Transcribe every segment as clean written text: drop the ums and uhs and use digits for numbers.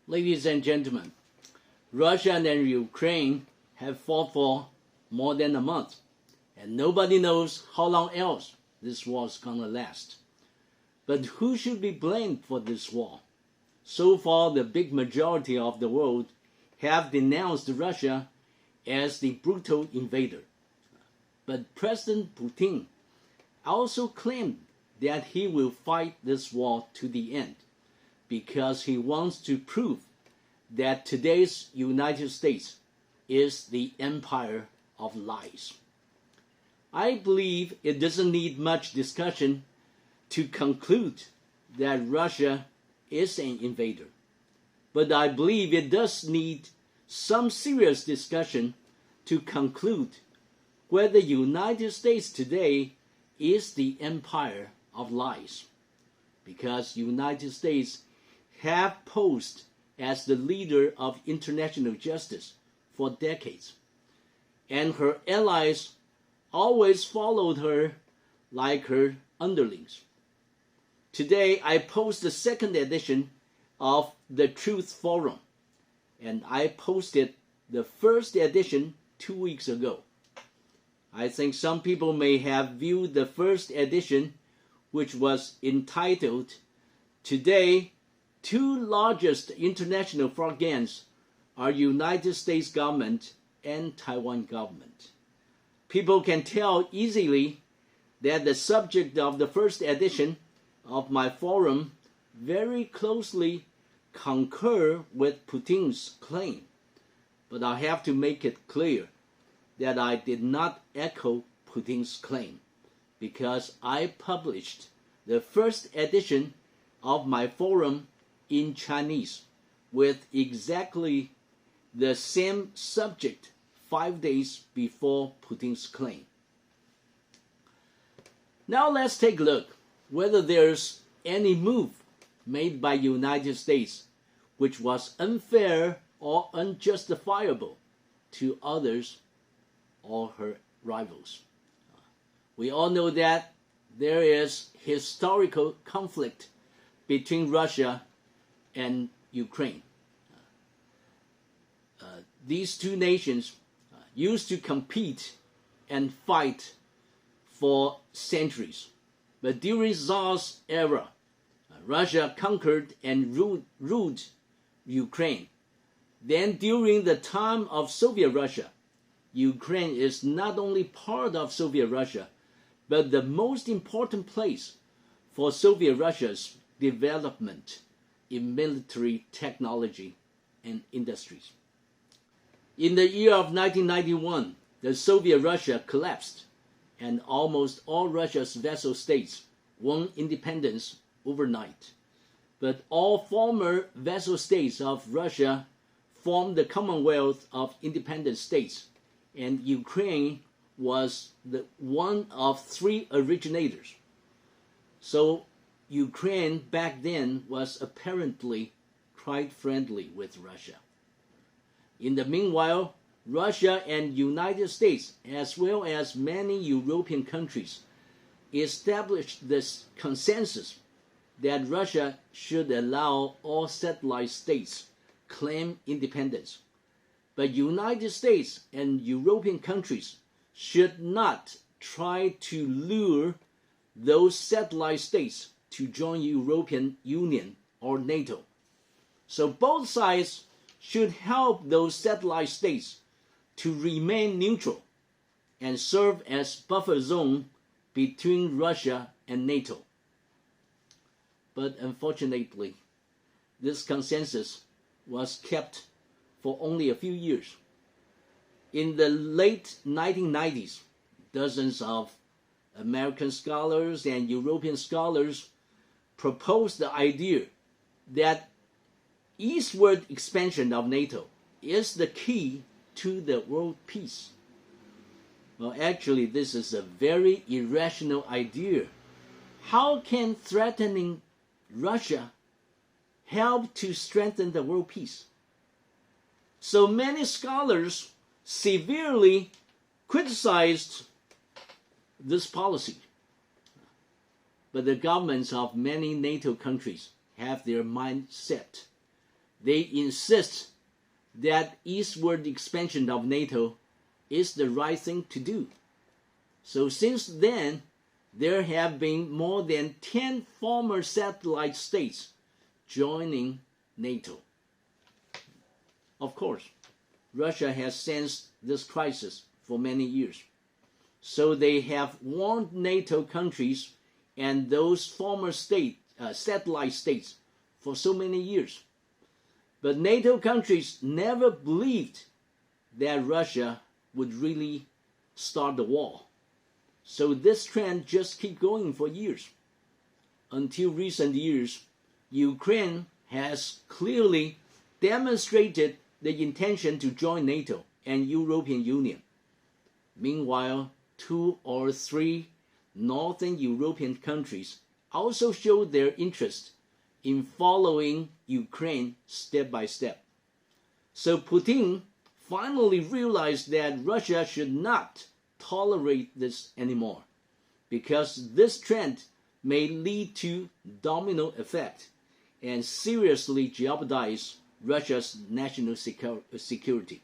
Ladies and gentlemen, Russia and Ukraine have fought for more than a month, and nobody knows how long else this war is going to last. But who should be blamed for this war? So far, the big majority of the world have denounced Russia as the brutal invader. But President Putin also claimed that he will fight this war to the end because he wants to prove that today's United States is the empire of lies. I believe it doesn't need much discussion to conclude that Russia is an invader. But I believe it does need some serious discussion to conclude whether the United States today is the empire of lies. Because United States have posed as the leader of international justice for decades, and her allies always followed her like her underlings. Today, I post the second edition of the Truth Forum, and I posted the first edition 2 weeks ago. I think some people may have viewed the first edition, which was entitled, "Today, two largest international fraud gangs are United States government and Taiwan government." People can tell easily that the subject of the first edition of my forum very closely concur with Putin's claim. But I have to make it clear that I did not echo Putin's claim because I published the first edition of my forum in Chinese with exactly the same subject 5 days before Putin's claim. Now let's take a look whether there's any move made by United States which was unfair or unjustifiable to others or her rivals. We all know that there is historical conflict between Russia and Ukraine. These two nations used to compete and fight for centuries. But during Tsar's era, Russia conquered and ruled Ukraine. Then during the time of Soviet Russia, Ukraine is not only part of Soviet Russia, but the most important place for Soviet Russia's development in military technology and industries. In the year of 1991, the Soviet Russia collapsed, and almost all Russia's vassal states won independence overnight. But all former vassal states of Russia formed the Commonwealth of Independent States, and Ukraine was one of three originators. So Ukraine back then was apparently quite friendly with Russia. In the meanwhile, Russia and United States, as well as many European countries, established this consensus that Russia should allow all satellite states claim independence. But United States and European countries should not try to lure those satellite states to join European Union or NATO. So both sides should help those satellite states to remain neutral and serve as buffer zone between Russia and NATO. But unfortunately, this consensus was kept for only a few years. In the late 1990s, dozens of American scholars and European scholars proposed the idea that eastward expansion of NATO is the key to the world peace. Well, actually, this is a very irrational idea. How can threatening Russia help to strengthen the world peace? So many scholars severely criticized this policy. But the governments of many NATO countries have their mind set. they insist that eastward expansion of NATO is the right thing to do. So since then, there have been more than 10 former satellite states joining NATO. Of course, Russia has sensed this crisis for many years. So they have warned NATO countries and those former satellite states for so many years. But NATO countries never believed that Russia would really start the war. So this trend just keeps going for years. Until recent years, Ukraine has clearly demonstrated the intention to join NATO and European Union. Meanwhile, 2 or 3 Northern European countries also showed their interest in following Ukraine step by step. So Putin finally realized that Russia should not tolerate this anymore, because this trend may lead to domino effect and seriously jeopardize Russia's national security.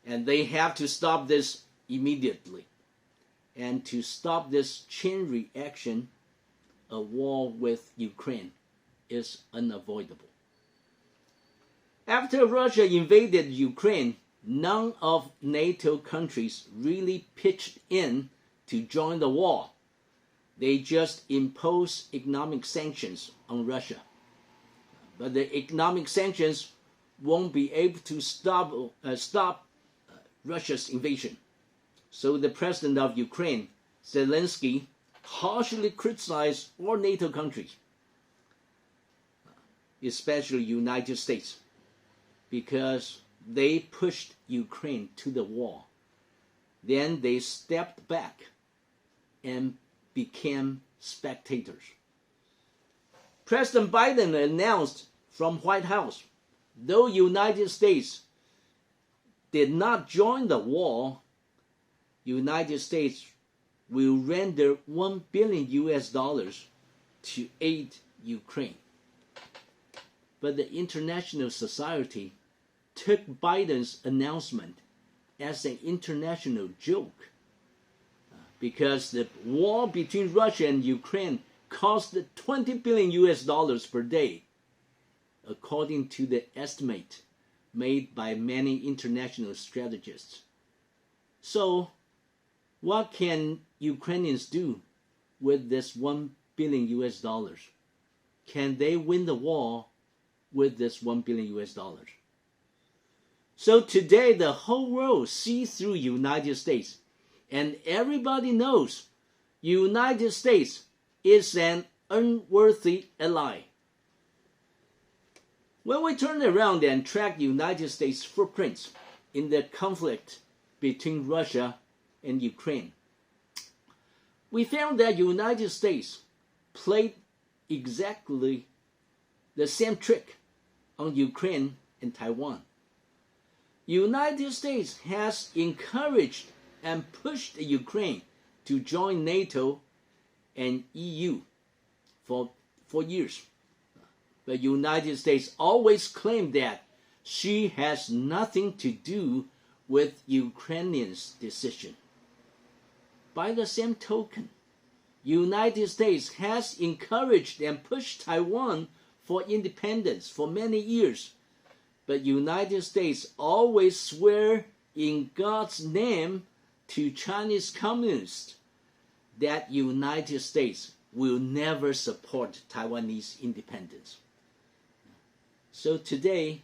And they have to stop this immediately. And to stop this chain reaction, a war with Ukraine is unavoidable. After Russia invaded Ukraine, none of NATO countries really pitched in to join the war. They just imposed economic sanctions on Russia. But the economic sanctions won't be able to stop Russia's invasion. So the president of Ukraine, Zelensky, harshly criticized all NATO countries, especially United States, because they pushed Ukraine to the wall. Then they stepped back and became spectators. President Biden announced from White House, though United States did not join the war, United States will render $1 billion to aid Ukraine. But the international society took Biden's announcement as an international joke, because the war between Russia and Ukraine cost $20 billion per day, according to the estimate made by many international strategists. So, what can Ukrainians do with this $1 billion? Can they win the war with this $1 billion? So today the whole world sees through United States, and everybody knows United States is an unworthy ally. When we turn around and track United States footprints in the conflict between Russia and Ukraine, we found that United States played exactly the same trick on Ukraine and Taiwan. United States has encouraged and pushed Ukraine to join NATO and EU for years. But United States always claimed that she has nothing to do with Ukrainians' decision. By the same token, United States has encouraged and pushed Taiwan for independence for many years. But United States always swear in God's name to Chinese communists that United States will never support Taiwanese independence. So today,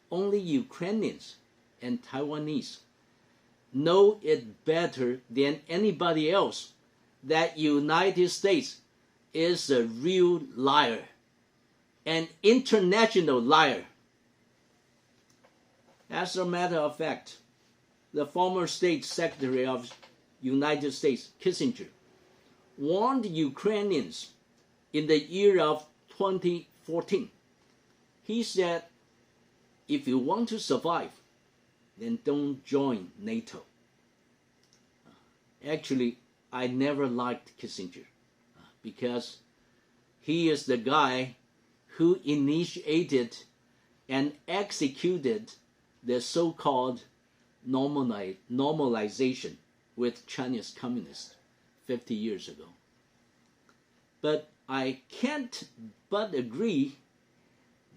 only Ukrainians and Taiwanese know it better than anybody else that United States is a real liar, an international liar. As a matter of fact, the former State Secretary of United States, Kissinger, warned Ukrainians in the year of 2014. He said, if you want to survive, then don't join NATO. Actually, I never liked Kissinger because he is the guy who initiated and executed the so-called normalization with Chinese communists 50 years ago. But I can't but agree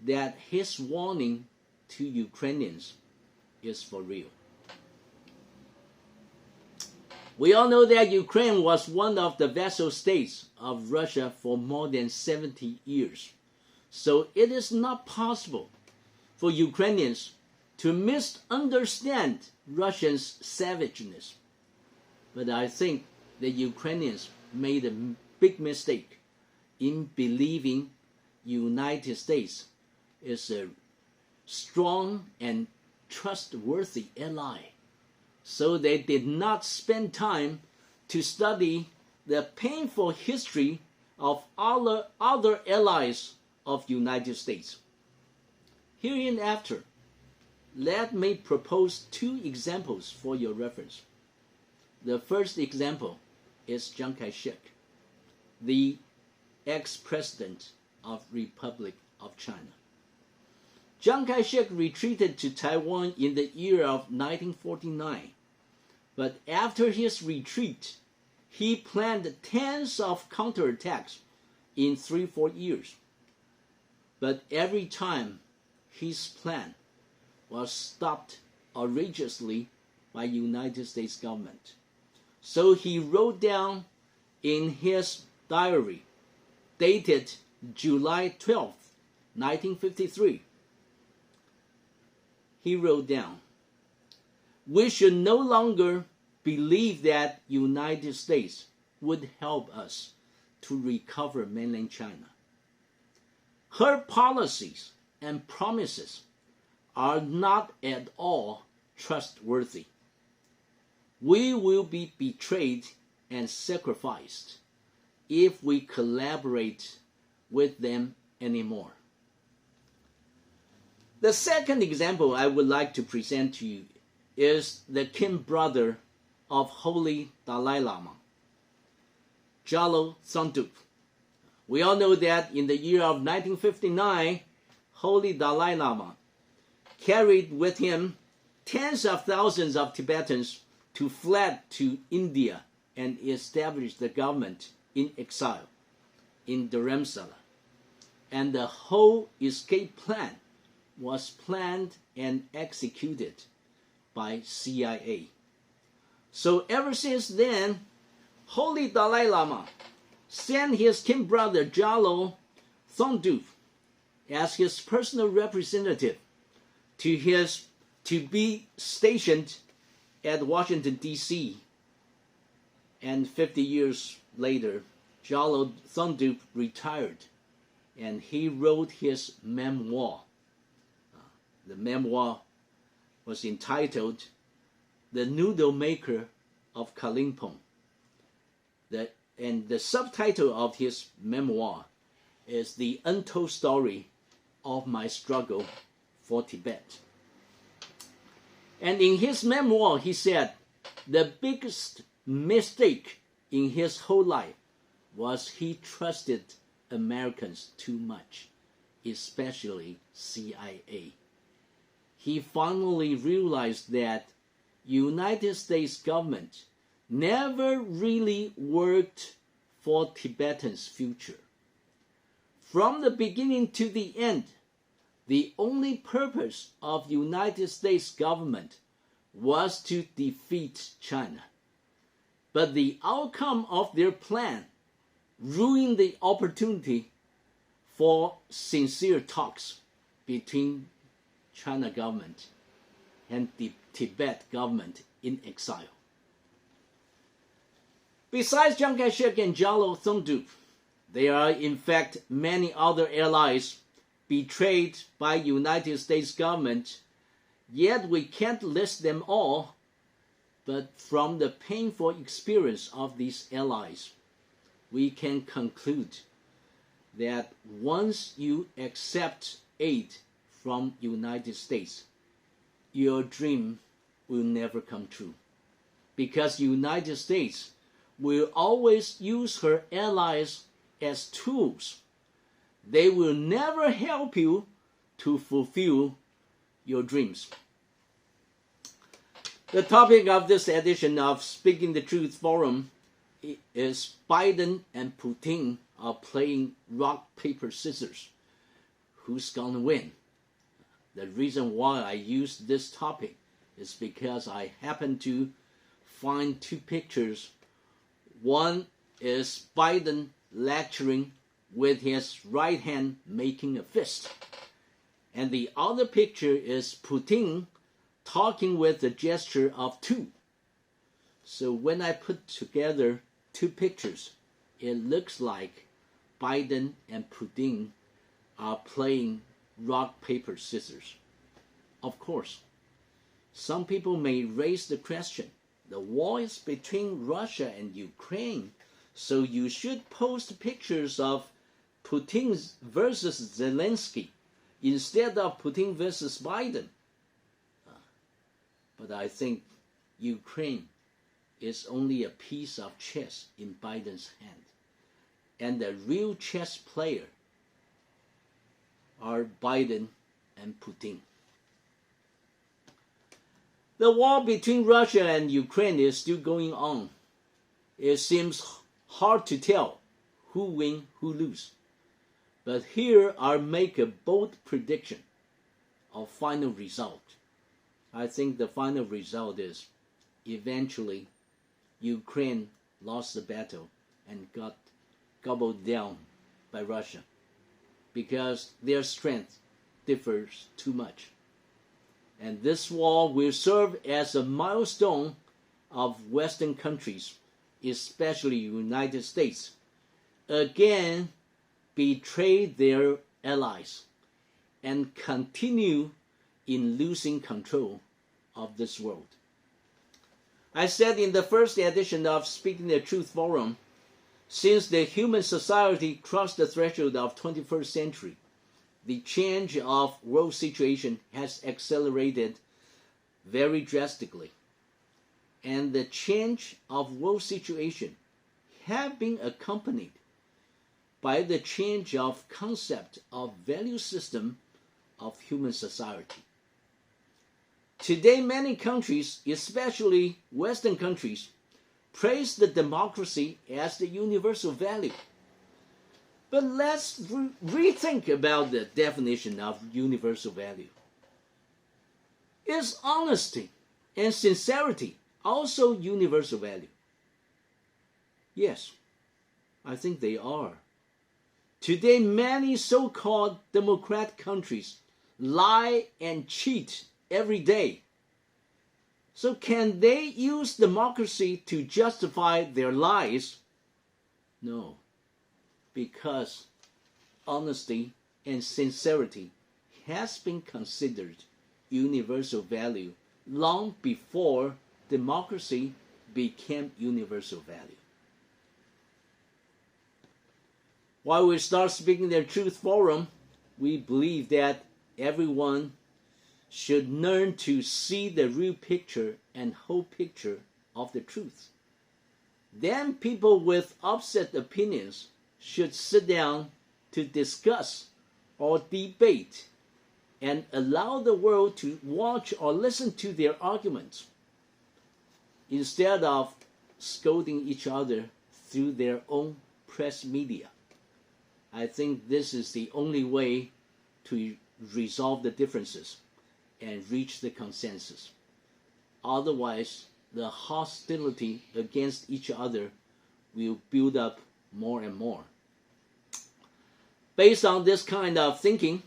that his warning to Ukrainians is for real. We all know that Ukraine was one of the vassal states of Russia for more than 70 years. So it is not possible for Ukrainians to misunderstand Russians' savageness. But I think the Ukrainians made a big mistake in believing United States is a strong and trustworthy ally. So they did not spend time to study the painful history of other allies of United States. Hereinafter, let me propose two examples for your reference. The first example is Chiang Kai-shek, the ex-president of Republic of China. Chiang Kai-shek retreated to Taiwan in the year of 1949, but after his retreat, he planned tens of counterattacks in 3-4 years. But every time his plan was stopped outrageously by United States government. So he wrote down in his diary, dated July 12, 1953, he wrote down, "We should no longer believe that United States would help us to recover mainland China. Her policies and promises are not at all trustworthy. We will be betrayed and sacrificed if we collaborate with them anymore." The second example I would like to present to you is the kin brother of Holy Dalai Lama, Gyalo Tsongdup. We all know that in the year of 1959, Holy Dalai Lama carried with him tens of thousands of Tibetans to flee to India and establish the government in exile in Dharamsala. And the whole escape plan was planned and executed by CIA. So ever since then, Holy Dalai Lama sent his kin brother Gyalo Tsongdup as his personal representative to be stationed at Washington, D.C. And 50 years later, Gyalo Tsongdup retired, and he wrote his memoir. The memoir was entitled "The Noodle Maker of Kalimpong." And the subtitle of his memoir is "The Untold Story of My Struggle for Tibet." And in his memoir, he said the biggest mistake in his whole life was he trusted Americans too much, especially CIA. He finally realized that United States government never really worked for Tibetans' future. From the beginning to the end, the only purpose of United States government was to defeat China. But the outcome of their plan ruined the opportunity for sincere talks between China government and the Tibet government in exile. Besides Chiang Kai-shek and Gyalo Tsongdup, there are in fact many other allies betrayed by United States government, yet we can't list them all. But from the painful experience of these allies, we can conclude that once you accept aid from United States, your dream will never come true, because United States will always use her allies as tools. They will never help you to fulfill your dreams. The topic of this edition of Speaking the Truth Forum is Biden and Putin are playing rock, paper, scissors. Who's going to win? The reason why I use this topic is because I happen to find two pictures. One is Biden lecturing with his right hand making a fist. And the other picture is Putin talking with a gesture of two. So when I put together two pictures, it looks like Biden and Putin are playing rock, paper, scissors. Of course, some people may raise the question, the war is between Russia and Ukraine, so you should post pictures of Putin versus Zelensky instead of Putin versus Biden. But I think Ukraine is only a piece of chess in Biden's hand. And the real chess player are Biden and Putin. The war between Russia and Ukraine is still going on. It seems hard to tell who wins, who loses. But here I'll make a bold prediction of final result. I think the final result is eventually Ukraine lost the battle and got gobbled down by Russia because their strength differs too much. And this war will serve as a milestone of Western countries, especially United States, again betray their allies and continue in losing control of this world. I said in the first edition of Speaking the Truth Forum, since the human society crossed the threshold of 21st century, the change of world situation has accelerated very drastically. And the change of world situation have been accompanied by the change of concept of value system of human society. Today, many countries, especially Western countries, praise the democracy as the universal value. But let's rethink about the definition of universal value. Is honesty and sincerity also universal value? Yes, I think they are. Today, many so-called democratic countries lie and cheat every day. So can they use democracy to justify their lies? No, because honesty and sincerity has been considered universal value long before democracy became universal value. While we start Speaking the Truth Forum, we believe that everyone should learn to see the real picture and whole picture of the truth. Then people with opposite opinions should sit down to discuss or debate and allow the world to watch or listen to their arguments instead of scolding each other through their own press media. I think this is the only way to resolve the differences and reach the consensus. Otherwise, the hostility against each other will build up more and more. Based on this kind of thinking,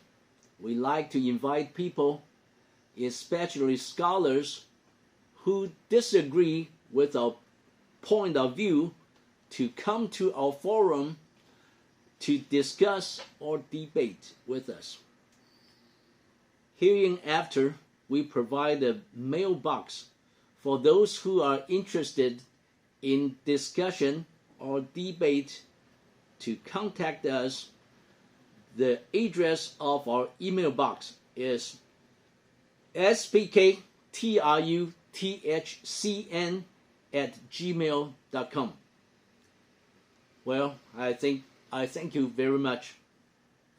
we like to invite people, especially scholars, who disagree with our point of view to come to our forum to discuss or debate with us. Hereinafter, we provide a mailbox for those who are interested in discussion or debate to contact us. The address of our email box is spktruthcn@gmail.com. Well, I thank you very much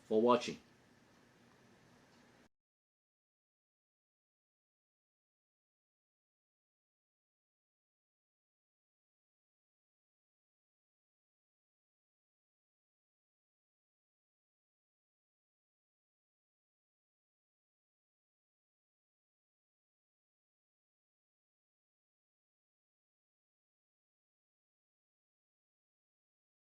for watching.